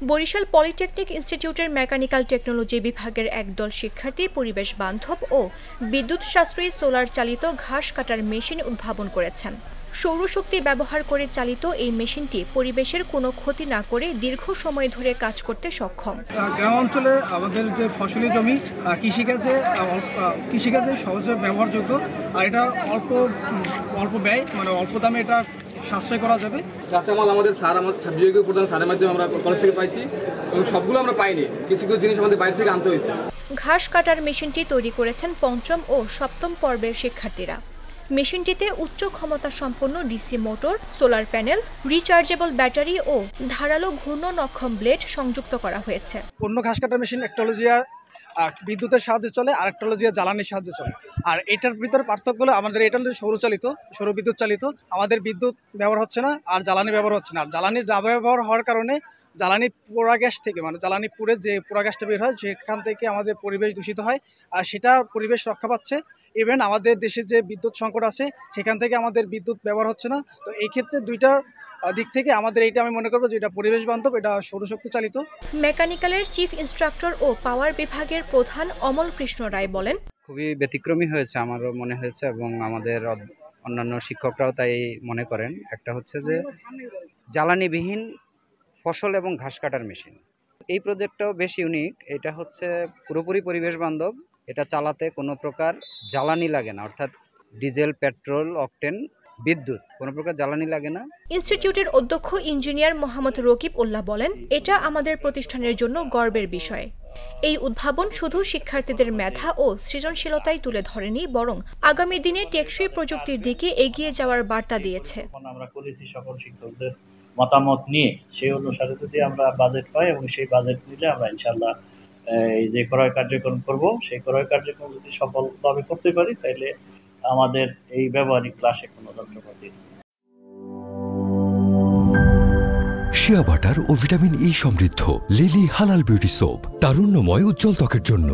Barishal polytechnic ইনস্টিটিউটের mechanical technology বিভাগের একদল শিক্ষার্থী পরিবেশ বান্ধব ও বিদ্যুৎ সাশ্রয়ী সোলার চালিত ঘাস কাটার মেশিন উদ্ভাবন করেছেন। সৌরশক্তি ব্যবহার করে চালিত এই মেশিনটি পরিবেশের কোনো ক্ষতি না করে দীর্ঘ সময় ধরে কাজ করতে সক্ষম। গ্রাম অঞ্চলে আমাদের যে ফসলি জমি কৃষিকাজে সহজে ব্যবহারযোগ্য, আর এটা অল্প ব্যয়, মানে অল্প দামে এটা সাশ্রয় করা যাবে। কাঁচামাল আমাদের বিভাগীয় প্রধান স্যারের মাধ্যমে আমরা কলেজ থেকে পাইছি এবং সবগুলো আমরা পাইনি, কিছু কিছু জিনিস আমাদের বাইরে থেকে আনতে হয়েছে। ঘাস কাটার মেশিনটি তৈরি করেছেন পঞ্চম ও সপ্তম পর্বের শিক্ষার্থীরা। মেশিনটিতে উচ্চ ক্ষমতা সম্পন্ন DC motor, solar panel, rechargeable battery ও ধারালো ঘূর্ণনক্ষম ব্লেড সংযুক্ত করা হয়েছে। অন্য ঘাস কাটার মেশিন একটা হলো যে বিদ্যুতের সাহায্যে চলে, আর একটা হলো যে জ্বালানির সাহায্যে চলে। আর এটার ভিতরে পার্থক্য হলো আমাদের এটা হলো সৌরবিদ্যুৎ চালিত, আমাদের বিদ্যুৎ ব্যবহার হচ্ছে না আর জ্বালানি ব্যবহার হচ্ছে না। আর জ্বালানির না ব্যবহার হওয়ার কারণে জ্বালানি পোড়া গ্যাস থেকে, মানে জ্বালানি পুড়ে যে পোড়া গ্যাসটা বের হয় সেখান থেকে আমাদের পরিবেশ দূষিত হয়, আর সেটা পরিবেশ রক্ষা পাচ্ছে। ইভেন আমাদের দেশে যে বিদ্যুৎ সংকট আছে সেখান থেকে আমাদের বিদ্যুৎ ব্যবহার হচ্ছে না। তো এই ক্ষেত্রে দুইটা দিক থেকে আমাদের এইটা আমি মনে করবো যে এটা পরিবেশ বান্ধব, এটা সৌরশক্তি চালিত। মেকানিক্যালের চিফ ইন্সট্রাক্টর ও পাওয়ার বিভাগের প্রধান অমল কৃষ্ণ রায় বলেন, খুবই ব্যতিক্রমী হয়েছে আমারও মনে হয়েছে এবং আমাদের অন্যান্য শিক্ষকরাও তাই মনে করেন। একটা হচ্ছে যে জ্বালানিবিহীন ফসল এবং ঘাস কাটার মেশিন, এই প্রজেক্টটাও বেশ ইউনিক। এটা হচ্ছে পুরোপুরি পরিবেশ বান্ধব, এটা চালাতে কোনো প্রকার জ্বালানি লাগে না, অর্থাৎ ডিজেল, পেট্রোল, অকটেন, বিদ্যুৎ কোনো প্রকার জ্বালানি লাগে না। ইনস্টিটিউটের অধ্যক্ষ ইঞ্জিনিয়ার মোহাম্মদ রকিব উল্লাহ বলেন, এটা আমাদের প্রতিষ্ঠানের জন্য গর্বের বিষয়। এই উদ্ভাবন শুধু শিক্ষার্থীদের মেধা ও সৃজনশীলতাই তুলে ধরেনি, বরং আগামী দিনে টেকসই প্রযুক্তির দিকে এগিয়ে যাওয়ার বার্তা দিয়েছে। আমরা করেছি সকল শিক্ষকদের মতামত নিয়ে, সেই অনুসারে যদি আমরা বাজেট পাই এবং সেই বাজেট নিলে আমরা ইনশাআল্লাহ এই যে ক্রয় কার্যক্রম করব, সেই ক্রয় কার্যক্রম যদি সফলভাবে করতে পারি তাহলে আমাদের এই ব্যবহারিক ক্লাসে কোনো যন্ত্রপাতি। শিয়া বাটার ও ভিটামিন ই সমৃদ্ধ লিলি হালাল বিউটি সোপ, তারুণ্যময় উজ্জ্বল ত্বকের জন্য।